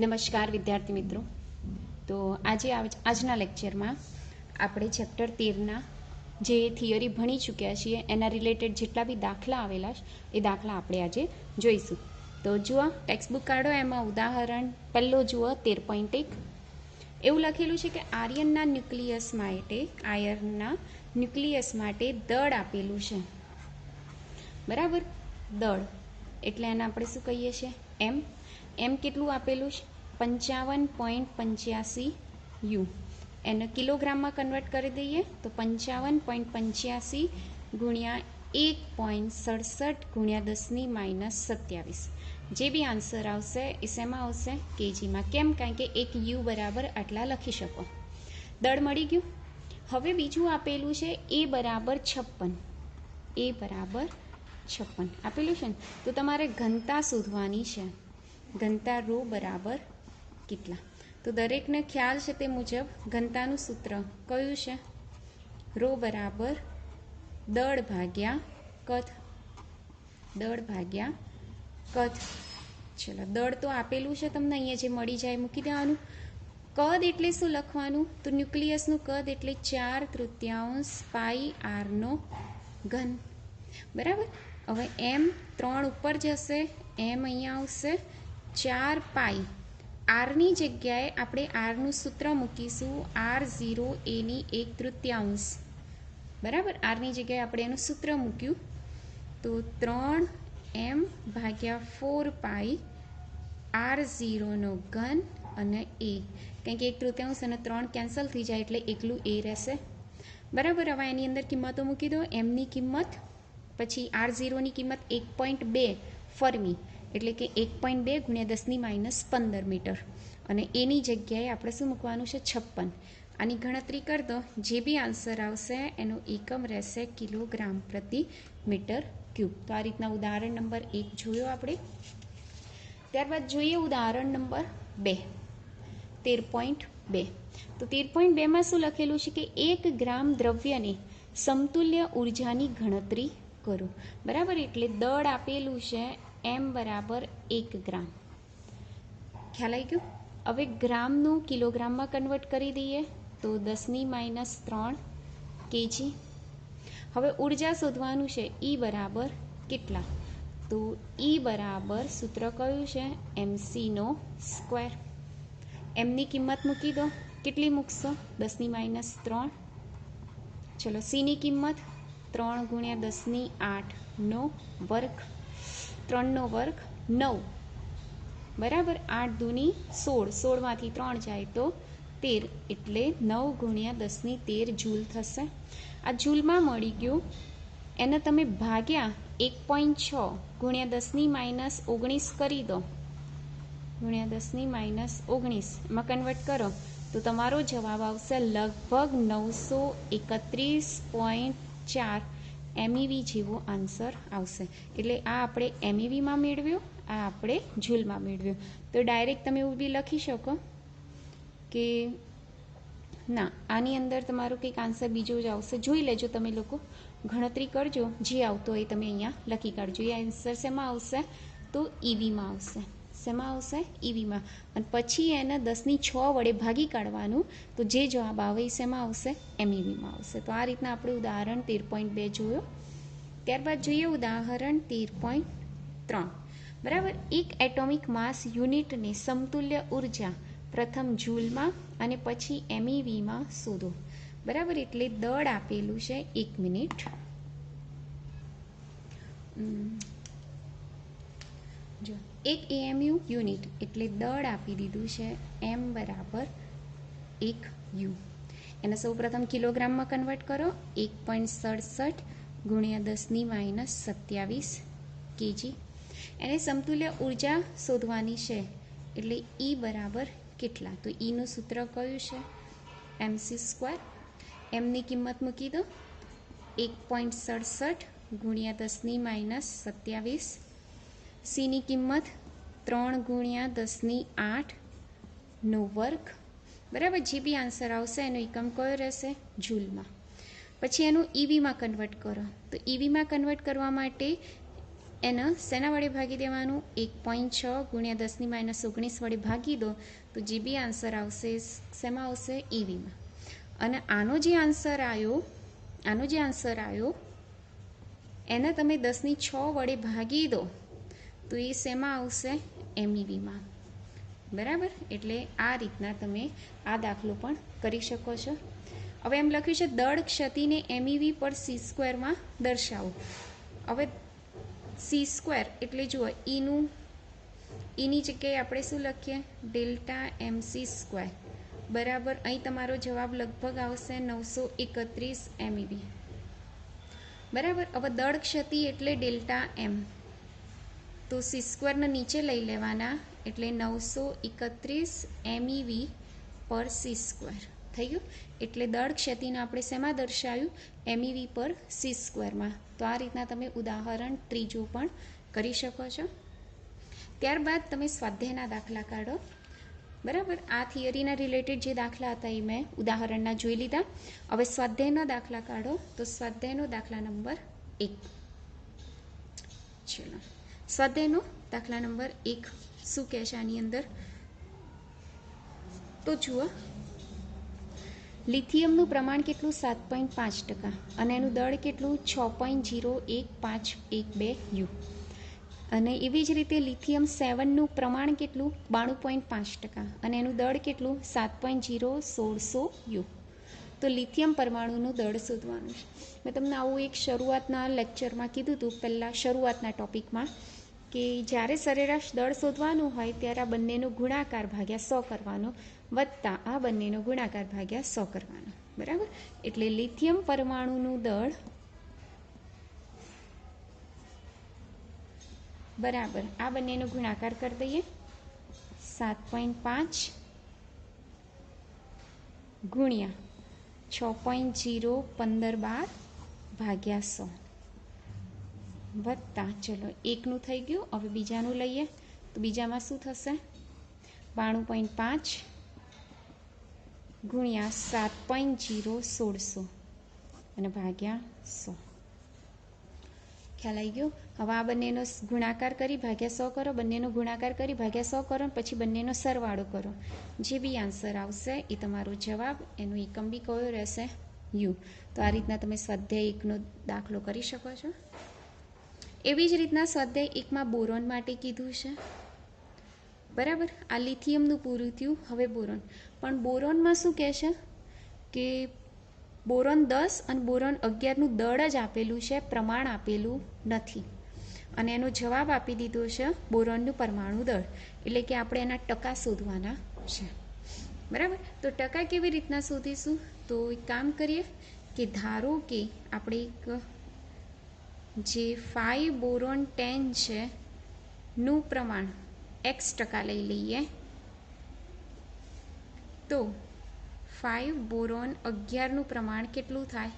નમસ્કાર વિદ્યાર્થી મિત્રો. તો આજના લેક્ચરમાં આપણે ચેપ્ટર 13ના જે થિયરી ભણી ચૂક્યા છીએ એના રિલેટેડ જેટલા બી દાખલા આવેલા એ દાખલા આપણે આજે જોઈશું. તો જુઓ, ટેક્સ્ટબુક કાઢો, એમાં ઉદાહરણ પહેલો જુઓ 13.1. એવું લખેલું છે કે આયર્નના ન્યુક્લિયસ માટે દળ આપેલું છે. બરાબર, દળ એટલે એને આપણે શું કહીએ છીએ? એમ કેટલું આપેલું છે? 55.85 યુ. એને કિલોગ્રામમાં કન્વર્ટ કરી દઈએ તો 55.85 ગુણ્યા 1.67 ગુણ્યા 10⁻²7. જે બી આન્સર આવશે એ શેમાં આવશે? કેજીમાં. કેમ? કારણ કે એક યુ બરાબર આટલા લખી શકો. દળ મળી ગયું. હવે બીજું આપેલું છે એ બરાબર 56 આપેલું છે ને, તો તમારે ઘનતા શોધવાની છે. ઘનતા રો બરાબર કેટલા? તો દરેકને ખ્યાલ છે તે મુજબ ઘનતાનું સૂત્ર કયું છે? રો બરાબર દળ ભાગ્યા કદ. ચલો, દળ તો આપેલું છે તમને અહીંયા, જે મળી જાય મૂકી દેવાનું. કદ એટલે શું લખવાનું? તો ન્યુક્લિયસનું કદ એટલે 4/3 પાઈ આરનો ઘન. બરાબર. હવે એમ 3 ઉપર જશે, એમ અહીંયા આવશે 4 પાઈ. આરની જગ્યાએ આપણે આરનું સૂત્ર મૂકીશું, R0 એની 1/3. બરાબર, આરની જગ્યાએ આપણે એનું સૂત્ર મૂક્યું તો 3m ભાગ્યા 4 પાઈ R0નો ઘન અને એ. કારણ કે 1/3 અને 3 કેન્સલ થઈ જાય એટલે એકલું એ રહેશે. બરાબર. હવે એની અંદર કિંમતો મૂકી દો. એમની કિંમત, પછી R0ની કિંમત 1.2 ફર્મી, એટલે કે 1.2 ગુણ્યા 10⁻15 મીટર. અને એની જગ્યાએ આપણે શું મૂકવાનું છે? 56. આની ગણતરી કરી દો. જે બી આન્સર આવશે એનો એકમ રહેશે કિલોગ્રામ પ્રતિ મીટર ક્યુબ. તો આ રીતના ઉદાહરણ નંબર 1 જોયો આપણે. ત્યારબાદ જોઈએ ઉદાહરણ નંબર 2, 13.2. તો 13.2માં શું લખેલું છે કે 1 ગ્રામ દ્રવ્યની સમતુલ્ય ઉર્જાની ગણતરી કરો. બરાબર, એટલે દળ આપેલું છે એમ બરાબર 1 ગ્રામ. ખ્યાલ આવી ગયો? હવે ગ્રામનું કિલોગ્રામમાં કન્વર્ટ કરી દઈએ તો 10⁻³ કેજી. હવે ઉર્જા શોધવાનું છે. ઈ બરાબર કેટલા? તો ઈ બરાબર સૂત્ર કયું છે? mc². એમની કિંમત મૂકી દો. કેટલી મૂકશો? 10⁻³. ચલો, સીની કિંમત 3 ગુણ્યા 10⁸ વર્ગ. 3નો વર્ગ 9. બરાબર. 8 દૂની 16. 16માંથી 3 જાય તો 13, એટલે 9 ગુણ્યા 10⁻13 જૂલ થશે. આ જૂલમાં મળી ગયું. એને તમે ભાગ્યા 1.6 ગુણ્યા 10⁻19 કરી દો. ગુણ્યા 10⁻19 એમાં કન્વર્ટ કરો તો તમારો જવાબ આવશે લગભગ 931.4 એમઈવી જેવો આન્સર આવશે. એટલે આ આપણે એમઈવીમાં મેળવ્યો, આ આપણે જૂલમાં મેળવ્યો. તો ડાયરેક્ટ તમે એવું બી લખી શકો કે ના, આની અંદર તમારો કંઈક આન્સર બીજો જ આવશે. જોઈ લેજો, તમે લોકો ગણતરી કરજો, જે આવતો હોય તમે અહીંયા લખી કાઢજો. એ આન્સર શેમાં આવશે? તો ઈવીમાં આવશે. શેમાં આવશે? ઈવીમાં. અને પછી એને 10⁶ વડે ભાગી કાઢવાનું, તો જે જવાબ આવે એ શેમાં આવશે? એમઈવીમાં આવશે. તો આ રીતના આપણે ઉદાહરણ 13.2 જોયો. ત્યારબાદ જોઈએ ઉદાહરણ 13.3. બરાબર. એક એટોમિક માસ યુનિટની સમતુલ્ય ઉર્જા પ્રથમ જૂલમાં અને પછી એમઈવીમાં શોધો. બરાબર, એટલે દળ આપેલું છે. 1 મિનિટ. જો, એક એએમયુ યુનિટ એટલે દળ આપી દીધું છે એમ બરાબર 1 યુ. એને સૌ પ્રથમ કિલોગ્રામમાં કન્વર્ટ કરો. 1.67 ગુણ્યા 10⁻27 કેજી. એને સમતુલ્ય ઉર્જા શોધવાની છે, એટલે ઈ બરાબર કેટલા? તો ઈનું સૂત્ર કયું છે? mc². એમની કિંમત મૂકી દો. 1.67 ગુણ્યા 10⁻27. સીની કિંમત 3 ગુણ્યા 10⁸ વર્ગ. બરાબર. જે બી આન્સર આવશે એનો એકમ કયો રહેશે? જૂલમાં. પછી એનું ઈવીમાં કન્વર્ટ કરો. તો ઈવીમાં કન્વર્ટ કરવા માટે એને શેના વડે ભાગી દેવાનું? 1.6 ગુણ્યા 10⁻19 વડે ભાગી દો તો જે બી આન્સર આવશે શેમાં આવશે? ઈવીમાં. અને આનો જે આન્સર આવ્યો એને તમે 10⁶ વડે ભાગી દો તો એ શેમાં આવશે? એમઈવીમાં. બરાબર? એટલે આ રીતના તમે આ દાખલો પણ કરી શકો છો. હવે એમ લખ્યું છે દળ ક્ષતિને એમઈવી પર સી સ્ક્વેરમાં દર્શાવો. હવે સી સ્ક્વેર એટલે જુઓ ઈની જગ્યાએ આપણે શું લખીએ? ડેલ્ટા એમસી સ્ક્વેર બરાબર. અહીં તમારો જવાબ લગભગ આવશે 931 એમઈવી. બરાબર. હવે દળ ક્ષતિ એટલે ડેલ્ટા એમ, તો સી સ્ક્વેરને નીચે લઈ લેવાના એટલે 931 એમઈવી પર સી સ્ક્વેર થઈ ગયું. એટલે દળ ક્ષતિને આપણે શેમાં દર્શાવ્યું? એમઈવી પર સી સ્ક્વેરમાં. તો આ રીતના તમે ઉદાહરણ ત્રીજું પણ કરી શકો છો. ત્યારબાદ તમે સ્વાધ્યાયના દાખલા કાઢો. બરાબર. આ થિયરીના રિલેટેડ જે દાખલા હતા એ મેં ઉદાહરણના જોઈ લીધા. હવે સ્વાધ્યાયના દાખલા કાઢો. તો સ્વાધ્યાયનો દાખલા નંબર 1. ચલો, સ્વાધ્યાયનો દાખલા નંબર 1 શું કહે છે આની અંદર? તો જુઓ, લિથિયમનું પ્રમાણ કેટલું? 7.5% અને એનું દળ કેટલું? 6.01512 યુ. અને એવી જ રીતે લિથિયમ 7નું પ્રમાણ કેટલું? 92.5% અને એનું દળ કેટલું? 7.01600 યુ. તો લિથિયમ પરમાણુનું દળ શોધવાનું છે. મેં તમને આવું એક શરૂઆતના લેક્ચરમાં કીધું હતું, પહેલાં શરૂઆતના ટોપિકમાં, કે જ્યારે સરેરાશ દળ શોધવાનું હોય ત્યારે આ બંનેનો ગુણાકાર ભાગ્યા 100 કરવાનો વત્તા આ બંનેનો ગુણાકાર ભાગ્યા 100 કરવાનો. બરાબર. એટલે લિથિયમ પરમાણુનું દળ બરાબર આ બંનેનો ગુણાકાર કરી દઈએ. 7.5 ગુણ્યા 6.01512 ભાગ્યા 100 વત્તા, ચલો એકનું થઈ ગયું. હવે બીજાનું લઈએ તો બીજામાં શું થશે? 92.5 ગુણ્યા 7.01600 અને ભાગ્યા 100. ખ્યાલ આવી ગયો? હવે આ બંનેનો ગુણાકાર કરી ભાગ્યા 100 કરો, બંનેનો ગુણાકાર કરી ભાગ્યા 100 કરો, પછી બંનેનો સરવાળો કરો. જે બી આન્સર આવશે એ તમારો જવાબ. એનો એકમ બી કયો રહેશે? યુ. તો આ રીતના તમે સ્વાધ્યાય 1નો દાખલો કરી શકો છો. એવી જ રીતના સ્વાધ્યાય 1માં બોરોન માટે કીધું છે. બરાબર. આ લિથિયમનું પૂરું થયું. હવે બોરોન. પણ બોરોનમાં શું કહે છે કે બોરોન 10 અને બોરોન 11નું દળ જ આપેલું છે, પ્રમાણ આપેલું નથી. અને એનો જવાબ આપી દીધો છે બોરોનનું પરમાણુ દળ. એટલે કે આપણે એના ટકા શોધવાના છે. બરાબર. તો ટકા કેવી રીતના શોધીશું? તો એક કામ કરીએ કે ધારો કે આપણે એક જે 5 બોરોન 10 છે નું પ્રમાણ x% લઈ લઈએ. તો 5 બોરોન 11નું પ્રમાણ કેટલું થાય?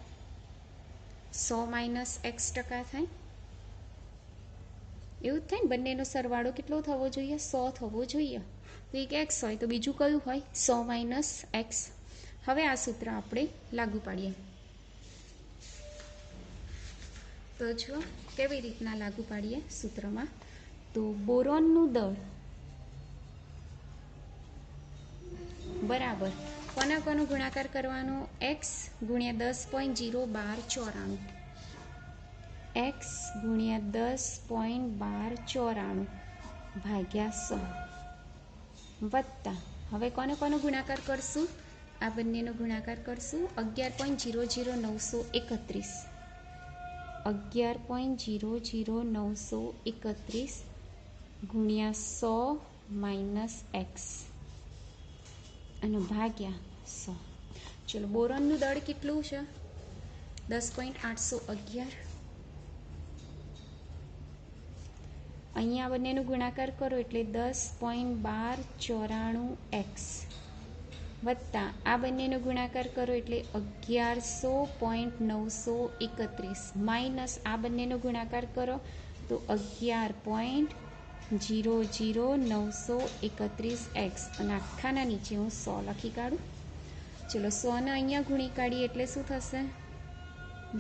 100 - x% થાય. એવું જ થાય ને? બંનેનો સરવાળો કેટલો થવો જોઈએ? 100 થવો જોઈએ. તો એક x હોય તો બીજું કયું હોય? 100 - x. હવે આ સૂત્ર આપણે લાગુ પાડીએ. તો જો કેવી રીતના લાગુ પાડીએ સૂત્રમાં? તો બોરોનનું દળ બરાબર કોના કોનો ગુણાકાર કરવાનો? x ગુણ્યા 10.01294 x ગુણ્યા 10.1294 ભાગ્યા 100 વત્તા, હવે કોનો કોનો ગુણાકાર કરશું? આ બંનેનો ગુણાકાર કરશું. 11.00931 11.00931 ગુણ્યા 100 - x અને ભાગ્યા 100. ચલો, બોરોનનું દળ કેટલું છે? 10.811. અહીંયા બંનેનો ગુણાકાર કરો એટલે 10.1294x વત્તા આ બંનેનો ગુણાકાર કરો એટલે 1100.931 માઇનસ આ બંનેનો ગુણાકાર કરો તો 11.00931x અને આખાના નીચે હું 100 લખી કાઢું. ચલો, 100ને અહીંયા ગુણી કાઢીએ એટલે શું થશે?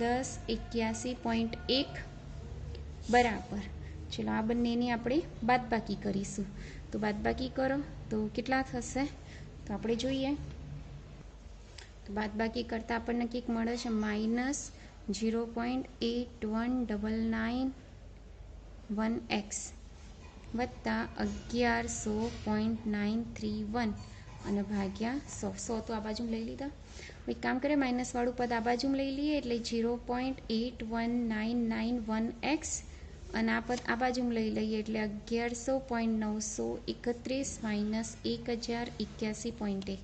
1081.1 બરાબર चलो आ बंनेनी आपणे बादबाकी करीशुं। तो बादबाकी करो तो केटला थशे तो आपणे जोईए। तो बादबाकी करता आपणने कंईक मळे छे -0.819991x वत्ता 1100.931 અને ભાગ્યા 100 તો આ બાજુ લઈ લીધા। એક કામ કરીએ માઇનસ વાળું પદ આ બાજુ લઈ લઈએ એટલે 0.81991x અને આ પદ આ બાજુ લઈ લઈએ એટલે 1100.931 માઇનસ 1081.1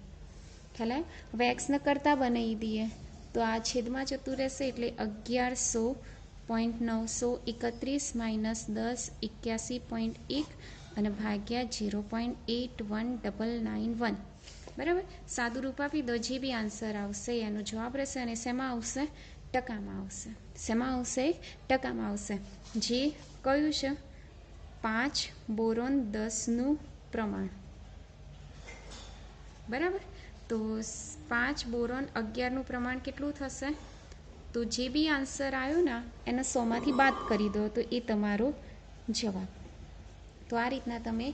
ખ્યાલ આવે। હવે એક્સને કરતા બનાવી દઈએ તો આ છેદમાં જતું રહેશે એટલે 1100.931 માઇનસ 1081.1 અને ભાગ્યા 0.81991 બરાબર। સાદું રૂપ આપી દો, જે બી આન્સર આવશે એનો જવાબ રહેશે અને શેમાં આવશે ટકામાં આવશે। શેમાં આવશે ટકામાં આવશે। જે કયું છે 5 બોરોન 10નું પ્રમાણ બરાબર। તો 5 બોરોન 11નું પ્રમાણ કેટલું થશે તો જે બી આન્સર આવ્યો ને એને 100માંથી બાદ કરી દો તો એ તમારો જવાબ। તો આ રીતના તમે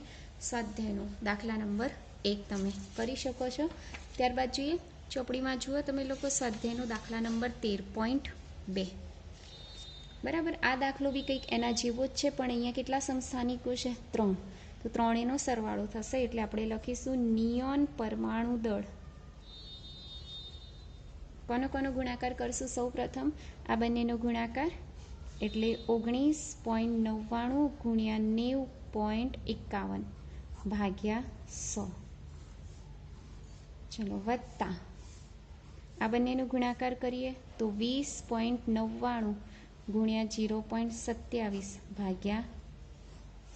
સ્વાધ્યાયનો દાખલા નંબર 1 તમે કરી શકો છો। ત્યારબાદ જોઈએ ચોપડીમાં જુઓ તમે લોકો સ્વાધ્યાયનો દાખલા નંબર 13.2 બરાબર। આ દાખલો બી કંઈક એના જેવો જ છે પણ અહીંયા કેટલા સમસ્થાનિકો છે 3 તો 3 એનો સરવાળો થશે એટલે આપણે લખીશું નિયોન પરમાણુ દળ કોનો કોનો ગુણાકાર કરશું। સૌ પ્રથમ આ બંનેનો ગુણાકાર એટલે 19.99 ગુણ્યા 90.51 ભાગ્યા 100 ચલો વત્તા આ બંનેનો ગુણાકાર કરીએ તો 20.99 ગુણ્યા 0.27 ભાગ્યા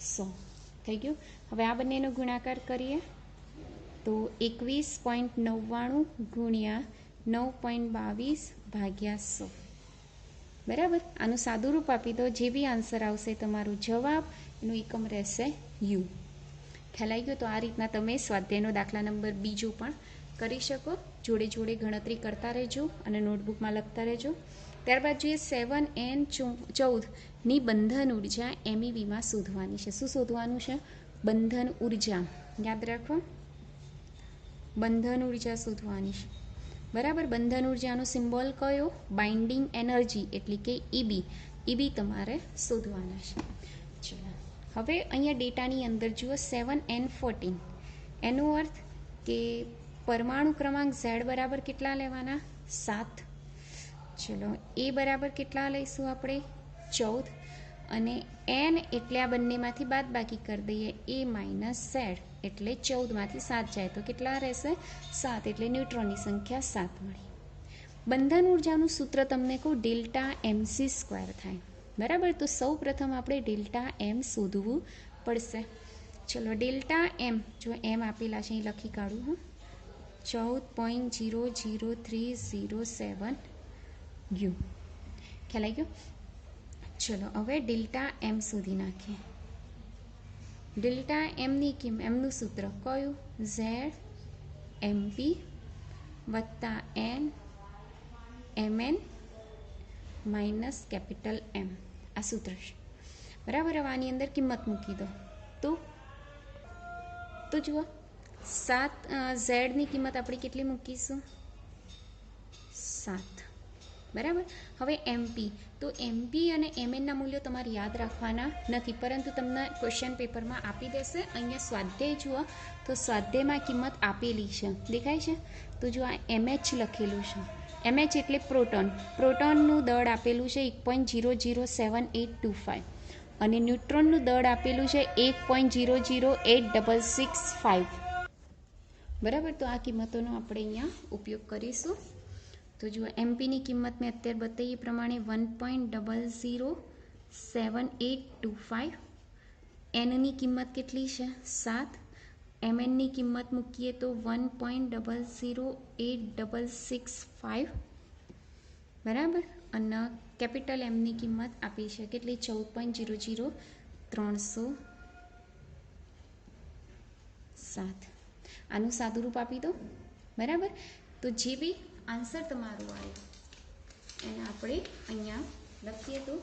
100 થઈ ગયું। હવે આ બંનેનો ગુણાકાર કરીએ તો 21.99 ગુણ્યા 9.22 ભાગ્યા 100 બરાબર। આનું સાદું રૂપ આપી દો, જે બી આન્સર આવશે તમારો જવાબ એનું એકમ રહેશે યુ। ખ્યાલ આવી ગયો। તો આ રીતના તમે સ્વાધ્યાયનો દાખલા નંબર બીજો પણ કરી શકો। જોડે જોડે ગણતરી કરતા રહેજો અને નોટબુકમાં લખતા રહેજો। ત્યારબાદ જોઈએ 7N14ની બંધન ઉર્જા MEVમાં શોધવાની છે। શું શોધવાનું છે બંધન ઉર્જા, યાદ રાખો બંધન ઉર્જા શોધવાની છે બરાબર। બંધન ઉર્જાનો સિમ્બોલ કયો બાઇન્ડિંગ એનર્જી એટલે કે EB તમારે શોધવાના છે। ચલો હવે અહીંયા ડેટાની અંદર જુઓ 7N14 એનો અર્થ કે પરમાણુ ક્રમાંક Z બરાબર કેટલા લેવાના 7। ચલો એ બરાબર કેટલા લઈશું આપણે 14 અને N એટલે આ બંનેમાંથી બાદ બાકી કરી દઈએ A માઇનસ Z એટલે 14માંથી 7 જાય તો કેટલા રહેશે 7 એટલે ન્યુટ્રોનની સંખ્યા 7 મળી। બંધન ઉર્જાનું સૂત્ર તમને કહું ડેલ્ટા MC² થાય બરાબર। તો સૌ પ્રથમ આપણે ડેલ્ટા M શોધવું પડશે। ચલો ડેલ્ટા M જો M આપેલા છે અહીં લખી કાઢું હું 14.00307 U ખ્યાલ આવી ગયો। ચલો હવે ડેલ્ટા M શોધી નાખીએ। ડેલ્ટા એમનું સૂત્ર કયું Z MP વત્તા N MN minus capital M આ સૂત્ર છે બરાબર। હવે આની અંદર કિંમત મૂકી દો તો જુઓ 7 ઝેડની કિંમત આપણે કેટલી મૂકીશું 7 બરાબર। હવે MP તો MP અને MNના મૂલ્યો તમારે યાદ રાખવાના નથી પરંતુ તમને ક્વેશ્ચન પેપરમાં આપી દેશે। અહીંયા સ્વાધ્યાય જુઓ તો સ્વાધ્યાયમાં કિંમત આપેલી છે દેખાય છે। તો જો આ MH લખેલું છે MH એટલે પ્રોટોનનું દળ આપેલું છે 1.00785 અને ન્યુટ્રોનનું દળ આપેલું છે 1.00865 બરાબર। તો આ કિંમતોનો આપણે અહીંયા ઉપયોગ કરીશું। તો જુઓ એમપીની કિંમત મેં અત્યારે બતાવી એ પ્રમાણે 1.00785 એનની કિંમત કેટલી છે 7 MNની કિંમત મૂકીએ તો 1.00865 બરાબર અને કેપિટલ એમની કિંમત આપી છે કેટલી 14.00307 આનું સાદું રૂપ આપી દો બરાબર। તો જે બી આન્સર તમારો આવે એને આપણે અહીંયા લખીએ તો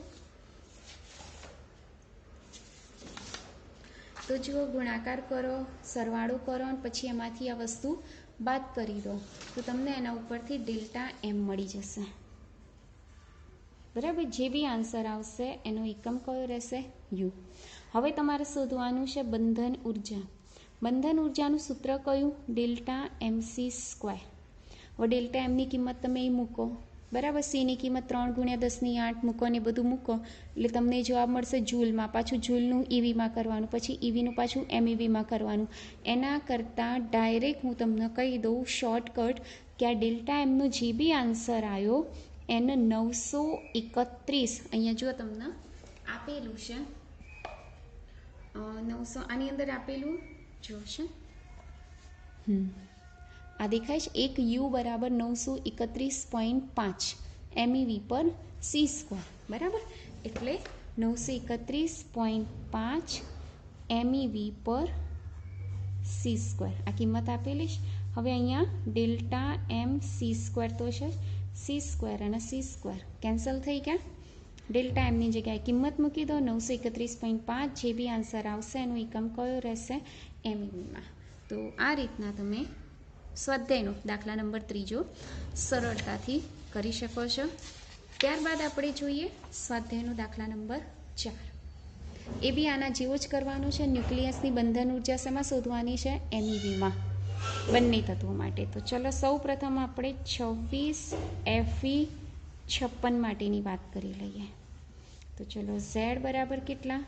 તો જુઓ, ગુણાકાર કરો, સરવાળો કરો અને પછી એમાંથી આ વસ્તુ બાદ કરી દો તો તમને એના ઉપરથી ડેલ્ટા એમ મળી જશે. બરાબર, જે બી આન્સર આવશે એનો એકમ કયો રહેશે? યુ. હવે તમારે શોધવાનું છે બંધન ઉર્જા. બંધન ઉર્જાનું સૂત્ર કયું? Delta MC square. હવે ડેલ્ટા એમની કિંમત તમે એ મૂકો, બરાબર. સીની કિંમત 3 × 10⁸ મૂકો ને બધું મૂકો એટલે તમને જવાબ મળશે જૂલમાં. પાછું જૂલનું ઈવીમાં કરવાનું, પછી ઈવીનું પાછું MEVમાં કરવાનું. એના કરતાં ડાયરેક્ટ હું તમને કહી દઉં શોર્ટકટ કે આ ડેલ્ટા એમનો જે બી આન્સર આવ્યો એને 931, અહીંયા જો તમને આપેલું છે 900, આની અંદર આપેલું જોશે, આ દેખાય છે, એક યુ બરાબર 931.5 MEV/c², બરાબર. એટલે 931.5 MEV/c², આ કિંમત આપેલી છે. હવે અહીંયા ડેલ્ટા એમ c² તો છે, c² અને c² કેન્સલ થઈ ગયા. ડેલ્ટા એમની જગ્યાએ કિંમત મૂકી દો 931.5, જે બી આન્સર આવશે એનો એકમ કયો રહેશે? MEVમાં. તો આ રીતના તમે સ્વાધ્યાયનો દાખલા નંબર 3 સરળતાથી કરી શકો છો. ત્યારબાદ આપણે જોઈએ સ્વાધ્યાયનો દાખલા નંબર 4. એ બી આના જેવો જ કરવાનો છે. ન્યુક્લિયસની બંધન ઉર્જા શેમાં શોધવાની છે? MEVમાં, બંને તત્વો માટે. તો ચલો સૌ પ્રથમ આપણે 26 Fe 56 માટેની વાત કરી લઈએ. તો ચલો Z બરાબર કેટલા?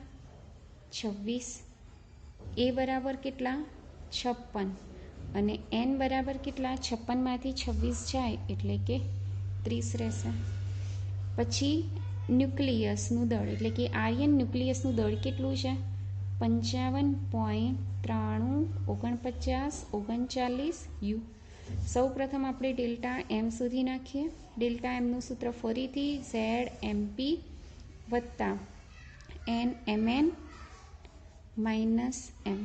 26, A બરાબર કેટલા? 56 અને N બરાબર કેટલા? 56માંથી 26 જાય એટલે કે 30 રહેશે. પછી ન્યુક્લિયસનું દળ એટલે કે આર્યન ન્યુક્લિયસનું દળ કેટલું છે? 55.934939 યુ. સૌ પ્રથમ આપણે ડેલ્ટા એમ શોધી નાખીએ. ડેલ્ટા એમનું સૂત્ર ફરીથી ZMP વત્તા NMN માઇનસ M.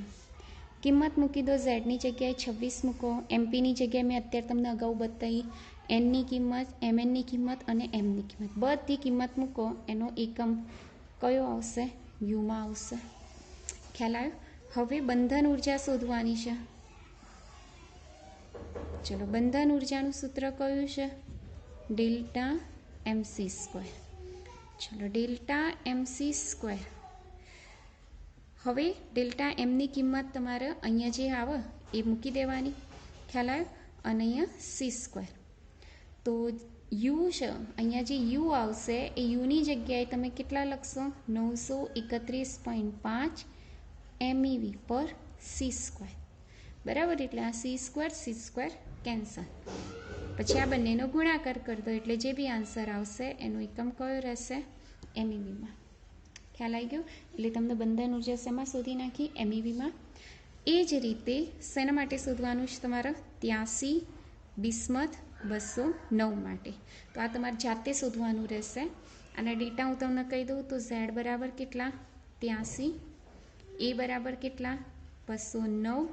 કિંમત મૂકી દો. ઝેડની જગ્યાએ 26 મૂકો, એમપીની જગ્યાએ મેં અત્યારે તમને અગાઉ બતાવી એનની કિંમત, MNની કિંમત અને એમની કિંમત, બધી કિંમત મૂકો. એનો એકમ કયો આવશે? યુમાં આવશે. ખ્યાલ આવ્યો? હવે બંધન ઉર્જા શોધવાની છે. ચલો, બંધન ઉર્જાનું સૂત્ર કયું છે? Delta MC². ચલો, ડેલ્ટા MC². હવે ડેલ્ટા એમની કિંમત તમારે અહીંયા જે આવે એ મૂકી દેવાની. ખ્યાલ આવ્યો? અને અહીંયા c². તો યુ છે, અહીંયા જે યુ આવશે એ યુની જગ્યાએ તમે કેટલા લખશો? 931.5 MEV/c², બરાબર. એટલે આ c² કેન્સલ. પછી આ બંનેનો ગુણાકાર કરી દો એટલે જે બી આન્સર આવશે એનો એકમ કયો રહેશે? MEVમાં. ખ્યાલ આવી ગયો? એટલે તમને બંધન ઉર્જા શેમાં શોધી નાખી? MEVમાં. એ જ રીતે શેના માટે શોધવાનું છે તમારે? 83 બિસ્મથ 209 માટે. તો આ તમારે જાતે શોધવાનું રહેશે. આના ડેટા હું તમને કહી દઉં તો Z બરાબર કેટલા? 83, A બરાબર કેટલા? 209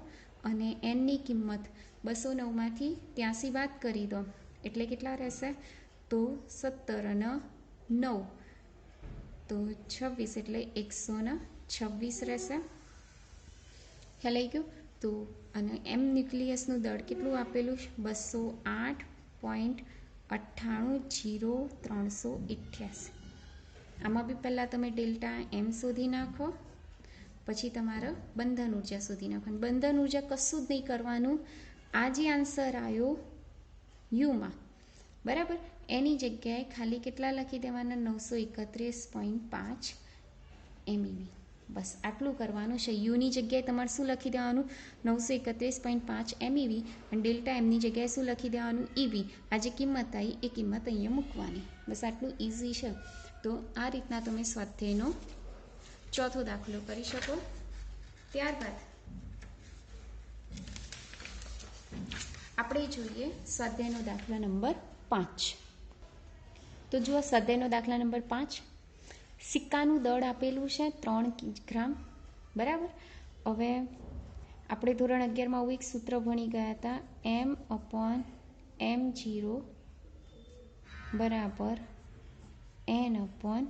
અને Nની કિંમત 209માંથી 83 બાદ કરી દો એટલે કેટલા રહેશે? તો 17 અને 9 તો 26 એટલે 126 રહેશે. ખ્યાલ આવી ગયો? તો અને એમ ન્યુક્લિયસનું દળ કેટલું આપેલું છે? 208.980388. આમાં બી પહેલાં તમે ડેલ્ટા એમ શોધી નાખો, પછી તમારે બંધન ઉર્જા શોધી નાખવાની. બંધન ઉર્જા કશું જ નહીં કરવાનું. આ જે આન્સર આવ્યો યુમાં, બરાબર, એની જગ્યાએ ખાલી કેટલા લખી દેવાના? 931.5 MEV. બસ આટલું કરવાનું છે. યુની જગ્યાએ તમારે શું લખી દેવાનું? 931.5 MEV અને ડેલ્ટા એમની જગ્યાએ શું લખી દેવાનું? EV. આ જે કિંમત આવી એ કિંમત અહીંયા મૂકવાની. બસ આટલું ઇઝી છે. તો આ રીતના તમે સ્વાધ્યાયનો ચોથો દાખલો કરી શકો. ત્યારબાદ આપણે જોઈએ સ્વાધ્યાયનો દાખલા નંબર 5. તો જુઓ સ્વાધ્યાયનો દાખલા નંબર 5. સિક્કાનું દળ આપેલું છે 3 ગ્રામ, બરાબર. હવે આપણે ધોરણ 11માં આવું એક સૂત્ર ભણી ગયા હતા, M/M0 બરાબર N/M0,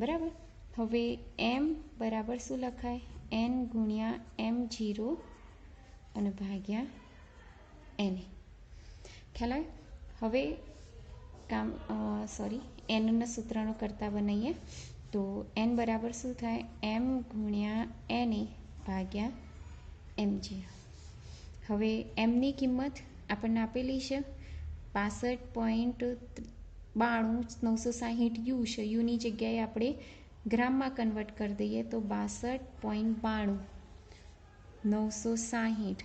બરાબર. હવે એમ બરાબર શું લખાય? એન ગુણ્યા M0 અને ભાગ્યા એને. ખ્યાલ આવે? હવે એનના સૂત્રનો કરતા બનાવીએ તો એન બરાબર શું થાય? એમ ગુણ્યા એને ભાગ્યા M0. હવે એમની કિંમત આપણને આપેલી છે 62.92 યુ છે. યુની જગ્યાએ આપણે ગ્રામમાં કન્વર્ટ કરી દઈએ તો 62.92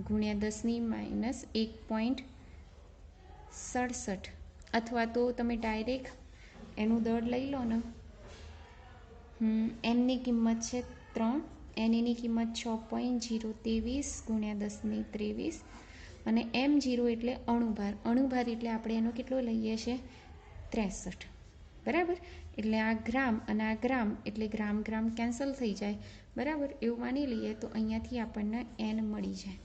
ગુણ્યા 10⁻1.67 અથવા તો તમે ડાયરેક્ટ એનું દળ લઈ લો ને. એનની કિંમત છે 3, એનની કિંમત 6.023 ગુણ્યા 10⁻23 અને M0 એટલે અણુભાર. અણુભાર એટલે આપણે એનો કેટલો લઈએ છીએ? 63. બરાબર? એટલે આ ગ્રામ અને આ ગ્રામ એટલે ગ્રામ ગ્રામ કેન્સલ થઈ જાય. બરાબર? એવું માની લઈએ તો અહીંયાથી આપણને એન મળી જાય.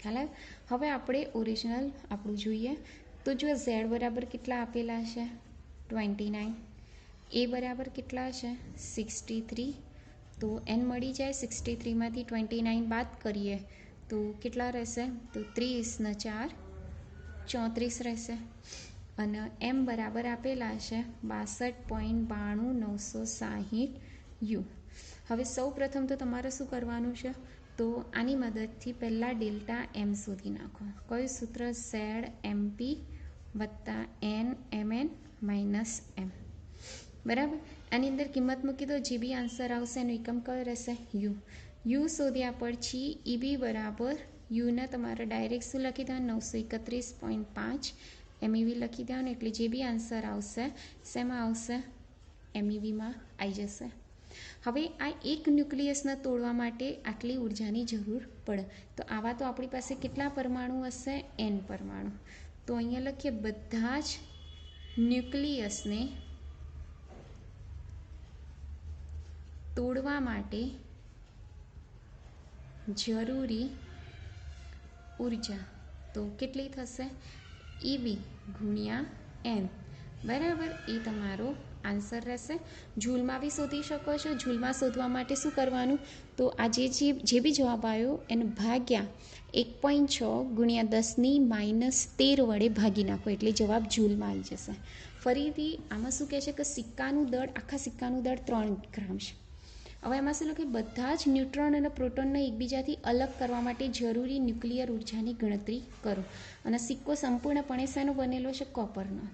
ખ્યાલ આવે? હવે આપણે ઓરિજિનલ આપણું જોઈએ તો જો ઝેડ બરાબર કેટલા આપેલા છે? 29. એ બરાબર કેટલા છે? 63. તો એન મળી જાય. 63માંથી 29 બાદ કરીએ તો કેટલા રહેશે? તો 30 ને 4 34 રહેશે. અને એમ બરાબર આપેલા છે 62.960 યુ. હવે સૌ પ્રથમ તો તમારે શું કરવાનું છે? તો આની મદદથી પહેલાં ડેલ્ટા એમ શોધી નાખો. કયું સૂત્ર? ઝેડ MP વત્તા એન MN માઇનસ એમ. બરાબર? આની અંદર કિંમત મૂકી દો. જે બી આન્સર આવશે એનો એકમ કયો રહેશે? યુ. યુ શોધ્યા પછી EB બરાબર યુને તમારે ડાયરેક્ટ શું લખી દેવાનું? 931.5 MEV લખી દેવાનું. એટલે જે બી આન્સર આવશે શેમાં આવશે? MEVમાં આવી જશે. હવે આ એક ન્યુક્લિયસને તોડવા માટે આટલી ઉર્જાની જરૂર પડે. તો આવા તો આપણી પાસે કેટલા પરમાણુ હશે? N પરમાણુ. તો અહીંયા લખીએ બધા જ ન્યુક્લિયસને તોડવા માટે જરૂરી ઉર્જા તો કેટલી થશે? EB ગુણ્યા N. બરાબર? એ તમારો આન્સર રહેશે. જૂલમાં બી શોધી શકો છો. જૂલમાં શોધવા માટે શું કરવાનું? તો આ જે બી જવાબ આવ્યો એને ભાગ્યા 1.6 ગુણ્યા 10⁻13 વડે ભાગી નાખો એટલે જવાબ જૂલમાં આવી જશે. ફરીથી આમાં શું કહે છે કે સિક્કાનું દળ, આખા સિક્કાનું દળ 3 ગ્રામ છે. હવે એમાં શું લખે? બધા જ ન્યુટ્રોન અને પ્રોટોનને એકબીજાથી અલગ કરવા માટે જરૂરી ન્યુક્લિયર ઉર્જાની ગણતરી કરો. અને સિક્કો સંપૂર્ણપણે શેનો બનેલો છે? કોપરનો.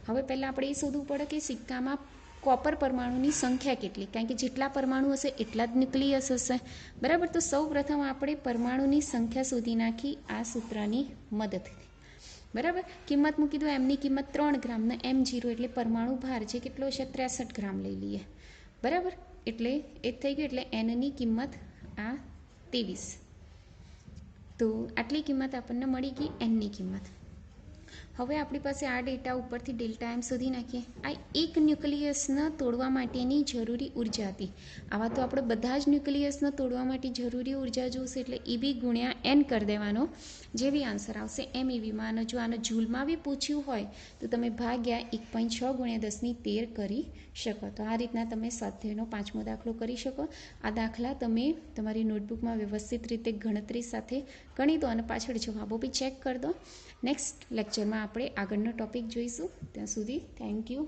હવે પહેલાં આપણે એ શોધવું પડે કે સિક્કામાં કોપર પરમાણુની સંખ્યા કેટલી? કારણ કે જેટલા પરમાણુ હશે એટલા જ ન્યુક્લિયસ હશે. બરાબર? તો સૌ પ્રથમ આપણે પરમાણુની સંખ્યા શોધી નાખી આ સૂત્રની મદદથી. બરાબર? કિંમત મૂકી દો. એમની કિંમત 3 ગ્રામ ને M0 એટલે પરમાણુ ભાર જે કેટલો છે? 63 ગ્રામ લઈ લઈએ. બરાબર? એટલે એ થઈ ગયું. એટલે એનની કિંમત આ 23. તો આટલી કિંમત આપણને મળી ગઈ એનની કિંમત. હવે આપણી પાસે આ ડેટા ઉપરથી ડેલ્ટા એમ શોધી નાખીએ. આ એક ન્યુક્લિયસને તોડવા માટેની જરૂરી ઉર્જા હતી. આવા તો આપણે બધા જ ન્યુક્લિયસને તોડવા માટે જરૂરી ઉર્જા જોશે એટલે EB ગુણ્યા N કરી દેવાનો. જે બી આન્સર આવશે MEVમાં. અને જો આને જૂલમાં બી પૂછ્યું હોય તો તમે ભાગ્યા 1.6 ગુણ્યા 10⁻13 કરી શકો. તો આ રીતના તમે સ્વાધ્યાયનો 5મો દાખલો કરી શકો. આ દાખલા તમે તમારી નોટબુકમાં વ્યવસ્થિત રીતે ગણતરી સાથે ગણી દો અને પાછળ જવાબો બી ચેક કરી દો. નેક્સ્ટ લેક્ચરમાં આપણે આગળનો ટોપિક જોઈશું. ત્યાં સુધી થેન્ક યુ.